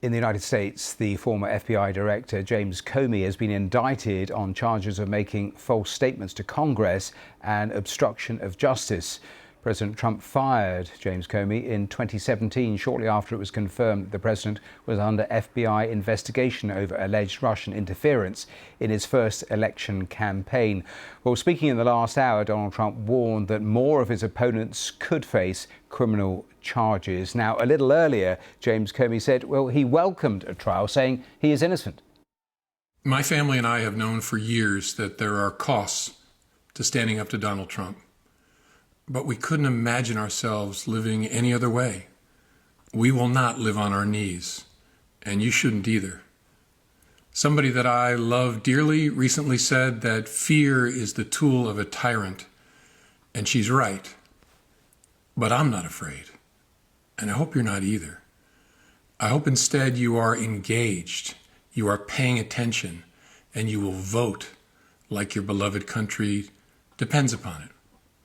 In the United States, the former FBI Director James Comey has been indicted on charges of making false statements to Congress and obstruction of justice. President Trump fired James Comey in 2017, shortly after it was confirmed that the president was under FBI investigation over alleged Russian interference in his first election campaign. Well, speaking in the last hour, Donald Trump warned that more of his opponents could face criminal charges. Now, a little earlier, James Comey said, well, he welcomed a trial, saying he is innocent. My family and I have known for years that there are costs to standing up to Donald Trump. But we couldn't imagine ourselves living any other way. We will not live on our knees, and you shouldn't either. Somebody that I love dearly recently said that fear is the tool of a tyrant, and she's right. But I'm not afraid, and I hope you're not either. I hope instead you are engaged, you are paying attention, and you will vote like your beloved country depends upon it.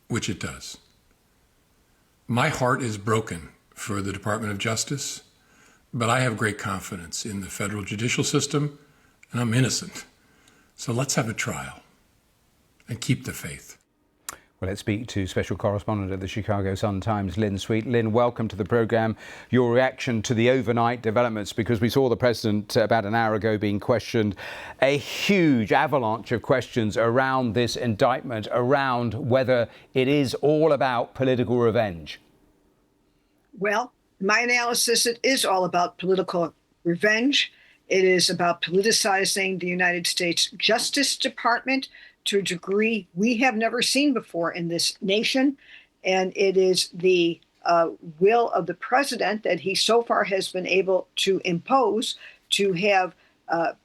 Which it does. My heart is broken for the Department of Justice, but I have great confidence in the federal judicial system, and I'm innocent. So let's have a trial and keep the faith. Well, let's speak to special correspondent at the Chicago Sun-Times, Lynn Sweet. Lynn, welcome to the programme. Your reaction to the overnight developments, because we saw the president about an hour ago being questioned. A huge avalanche of questions around this indictment, around whether it is all about political revenge. Well, my analysis, it is all about political revenge. It is about politicizing the United States Justice Department to a degree we have never seen before in this nation. And it is the will of the president that he so far has been able to impose to have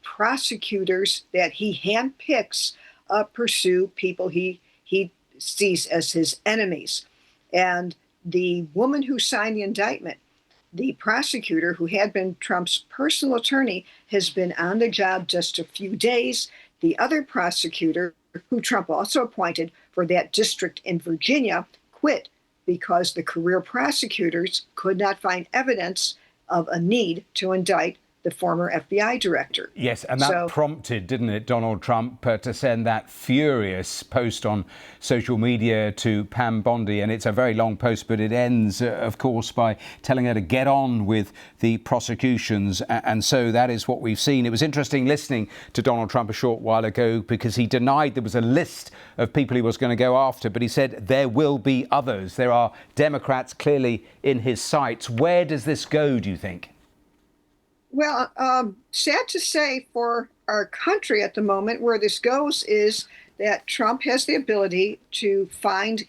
prosecutors that he handpicks pursue people he sees as his enemies. And the woman who signed the indictment, the prosecutor who had been Trump's personal attorney, has been on the job just a few days. The other prosecutor, who Trump also appointed for that district in Virginia, quit because the career prosecutors could not find evidence of a need to indict the former FBI director. Yes, and that prompted, didn't it, Donald Trump to send that furious post on social media to Pam Bondi. And it's a very long post, but it ends, of course, by telling her to get on with the prosecutions. And so that is what we've seen. It was interesting listening to Donald Trump a short while ago, because he denied there was a list of people he was going to go after, but he said there will be others. There are Democrats clearly in his sights. Where does this go, do you think? Well, sad to say for our country at the moment, where this goes is that Trump has the ability to find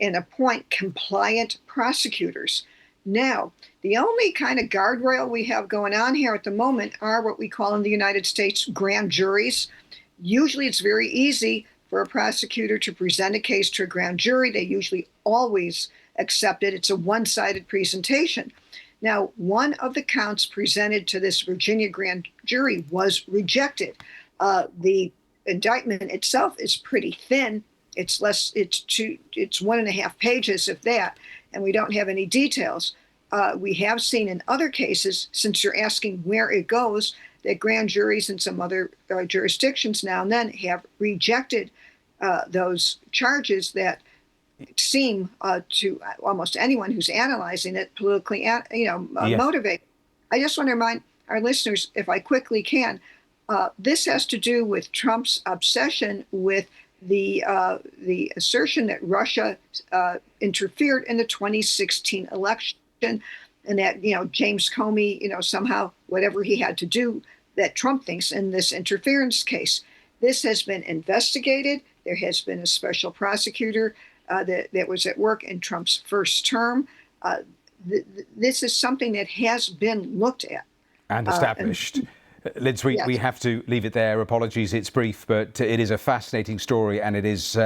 and appoint compliant prosecutors. Now, the only kind of guardrail we have going on here at the moment are what we call in the United States grand juries. Usually it's very easy for a prosecutor to present a case to a grand jury. They usually always accept it. It's a one-sided presentation. Now, one of the counts presented to this Virginia grand jury was rejected. The indictment itself is pretty thin. It's 1.5 pages, if that, and we don't have any details. We have seen in other cases, since you're asking where it goes, that grand juries in some other jurisdictions now and then have rejected those charges that seem to almost anyone who's analyzing it politically, motivated. I just want to remind our listeners, if I quickly can, this has to do with Trump's obsession with the assertion that Russia interfered in the 2016 election, and that James Comey, somehow whatever he had to do that Trump thinks in this interference case. This has been investigated. There has been a special prosecutor that was at work in Trump's first term. This is something that has been looked at. And established. Lynn Sweet, yes. We have to leave it there. Apologies, it's brief, but it is a fascinating story, and it is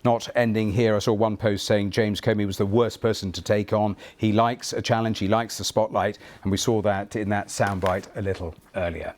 not ending here. I saw one post saying James Comey was the worst person to take on. He likes a challenge, he likes the spotlight, and we saw that in that soundbite a little earlier.